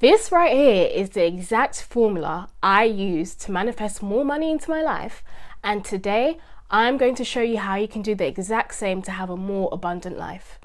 This right here is the exact formula I use to manifest more money into my life, and today I'm going to show you how you can do the exact same to have a more abundant life.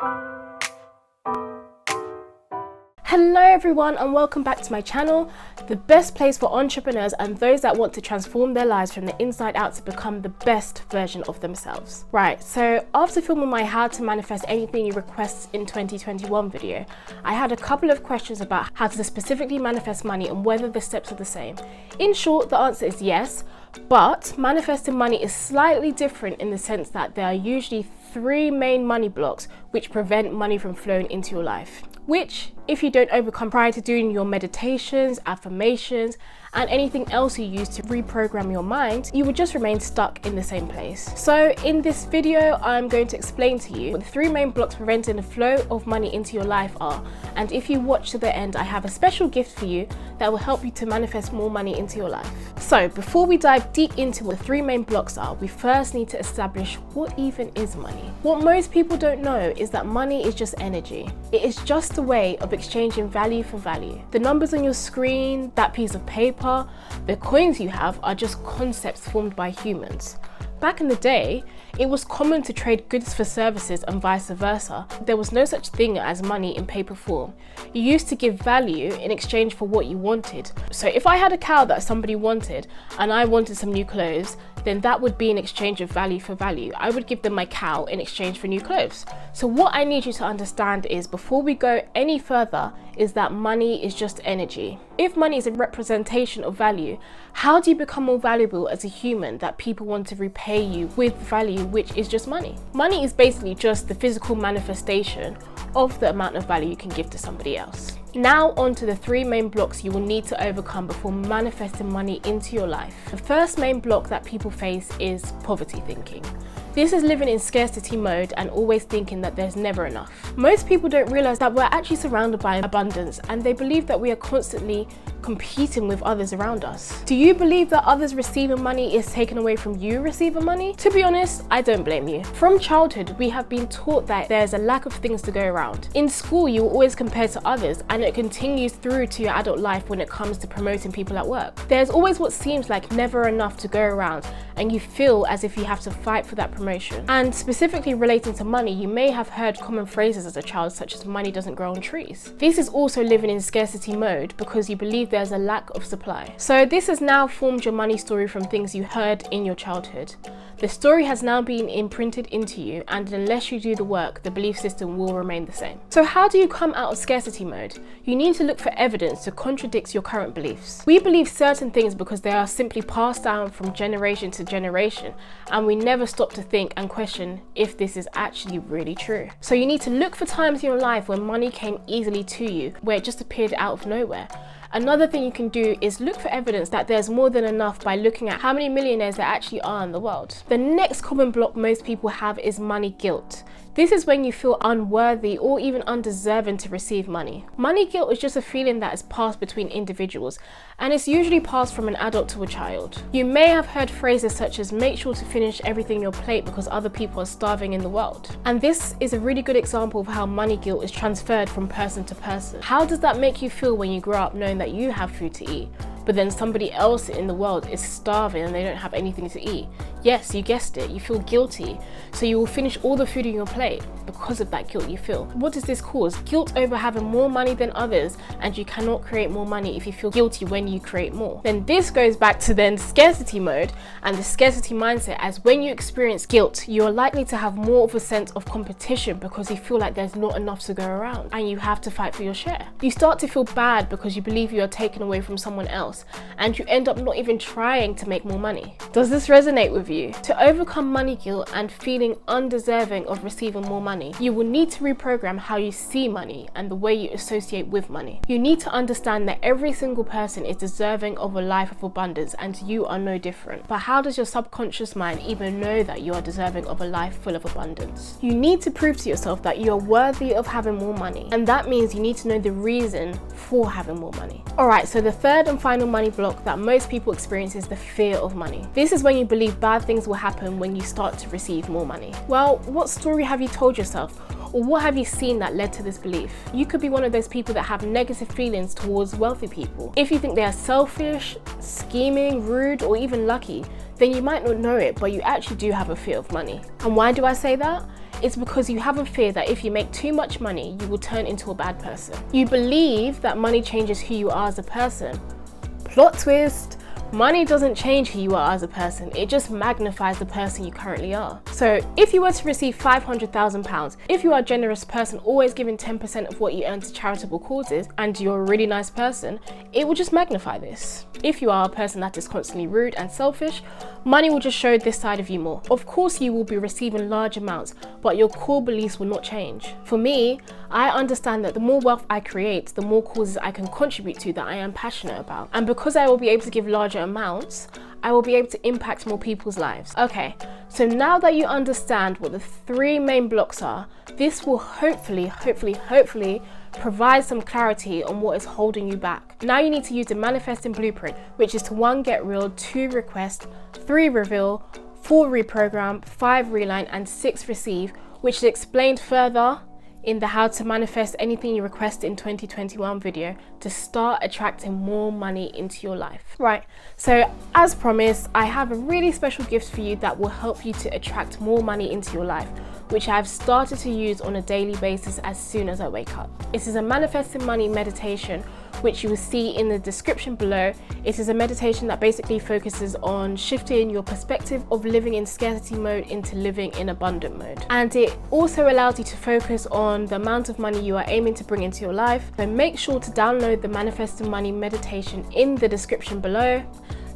Hello everyone and welcome back to my channel, the best place for entrepreneurs and those that want to transform their lives from the inside out to become the best version of themselves. Right, so after filming my How to Manifest Anything You Request in 2021 video, I had a couple of questions about how to specifically manifest money and whether the steps are the same. In short, the answer is yes, but manifesting money is slightly different in the sense that there are usually 3 main money blocks which prevent money from flowing into your life, which if you don't overcome prior to doing your meditations, affirmations, and anything else you use to reprogram your mind, you would just remain stuck in the same place. So in this video, I'm going to explain to you what the 3 main blocks preventing the flow of money into your life are. And if you watch to the end, I have a special gift for you that will help you to manifest more money into your life. So before we dive deep into what the 3 main blocks are, we first need to establish what even is money. What most people don't know is that money is just energy. It is just a way of exchanging value for value. The numbers on your screen, that piece of paper, the coins you have are just concepts formed by humans. Back in the day, it was common to trade goods for services and vice versa. There was no such thing as money in paper form. You used to give value in exchange for what you wanted. So if I had a cow that somebody wanted and I wanted some new clothes, then that would be in exchange of value for value. I would give them my cow in exchange for new clothes. So what I need you to understand is, before we go any further, is that money is just energy. If money is a representation of value, how do you become more valuable as a human that people want to repay you with value, which is just money? Money is basically just the physical manifestation of the amount of value you can give to somebody else. Now on to the 3 main blocks you will need to overcome before manifesting money into your life. The first main block that people face is poverty thinking. This is living in scarcity mode and always thinking that there's never enough. Most people don't realize that we're actually surrounded by abundance, and they believe that we are constantly competing with others around us. Do you believe that others receiving money is taken away from you receiving money? To be honest, I don't blame you. From childhood, we have been taught that there's a lack of things to go around. In school, you will always compare to others, and it continues through to your adult life when it comes to promoting people at work. There's always what seems like never enough to go around, and you feel as if you have to fight for that promotion. And specifically relating to money, you may have heard common phrases as a child such as money doesn't grow on trees. This is also living in scarcity mode because you believe there's a lack of supply. So this has now formed your money story from things you heard in your childhood. The story has now been imprinted into you, and unless you do the work, the belief system will remain the same. So how do you come out of scarcity mode? You need to look for evidence to contradict your current beliefs. We believe certain things because they are simply passed down from generation to generation, and we never stop to think and question if this is actually really true. So you need to look for times in your life when money came easily to you, where it just appeared out of nowhere. Another thing you can do is look for evidence that there's more than enough by looking at how many millionaires there actually are in the world. The next common block most people have is money guilt. This is when you feel unworthy or even undeserving to receive money. Money guilt is just a feeling that is passed between individuals, and it's usually passed from an adult to a child. You may have heard phrases such as make sure to finish everything on your plate because other people are starving in the world. And this is a really good example of how money guilt is transferred from person to person. How does that make you feel when you grow up knowing that you have food to eat, but then somebody else in the world is starving and they don't have anything to eat? Yes, you guessed it, you feel guilty. So you will finish all the food in your plate because of that guilt you feel. What does this cause? Guilt over having more money than others, and you cannot create more money if you feel guilty when you create more. Then this goes back to then scarcity mode and the scarcity mindset, as when you experience guilt, you are likely to have more of a sense of competition because you feel like there's not enough to go around and you have to fight for your share. You start to feel bad because you believe you are taken away from someone else, and you end up not even trying to make more money. Does this resonate with you? To overcome money guilt and feeling undeserving of receiving more money, you will need to reprogram how you see money and the way you associate with money. You need to understand that every single person is deserving of a life of abundance, and you are no different. But how does your subconscious mind even know that you are deserving of a life full of abundance? You need to prove to yourself that you are worthy of having more money, and that means you need to know the reason for having more money. Alright, so the third and final money block that most people experience is the fear of money. This is when you believe bad things will happen when you start to receive more money. Well, what story have you told yourself? Or what have you seen that led to this belief? You could be one of those people that have negative feelings towards wealthy people. If you think they are selfish, scheming, rude, or even lucky, then you might not know it, but you actually do have a fear of money. And why do I say that? It's because you have a fear that if you make too much money, you will turn into a bad person. You believe that money changes who you are as a person. Plot twist. Money doesn't change who you are as a person, it just magnifies the person you currently are. So if you were to receive £500,000, if you are a generous person, always giving 10% of what you earn to charitable causes, and you're a really nice person, it will just magnify this. If you are a person that is constantly rude and selfish, money will just show this side of you more. Of course you will be receiving large amounts, but your core beliefs will not change. For me, I understand that the more wealth I create, the more causes I can contribute to that I am passionate about. And because I will be able to give larger amounts, I will be able to impact more people's lives. Okay, so now that you understand what the 3 main blocks are, this will hopefully provide some clarity on what is holding you back. Now you need to use the manifesting blueprint, which is to 1, get real, 2, request, 3, reveal, 4, reprogram, 5, realign, and 6, receive, which is explained further in the How to Manifest Anything You Request in 2021 video to start attracting more money into your life. Right, so as promised, I have a really special gift for you that will help you to attract more money into your life, which I've started to use on a daily basis as soon as I wake up. This is a manifesting money meditation, which you will see in the description below. It is a meditation that basically focuses on shifting your perspective of living in scarcity mode into living in abundant mode. And it also allows you to focus on the amount of money you are aiming to bring into your life. So make sure to download the Manifesting Money meditation in the description below.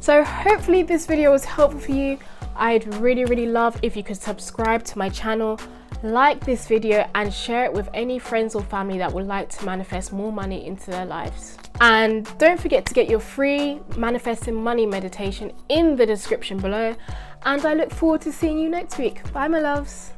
So hopefully this video was helpful for you. I'd really love if you could subscribe to my channel, like this video, and share it with any friends or family that would like to manifest more money into their lives. And don't forget to get your free Manifesting Money meditation in the description below. And I look forward to seeing you next week. Bye, my loves.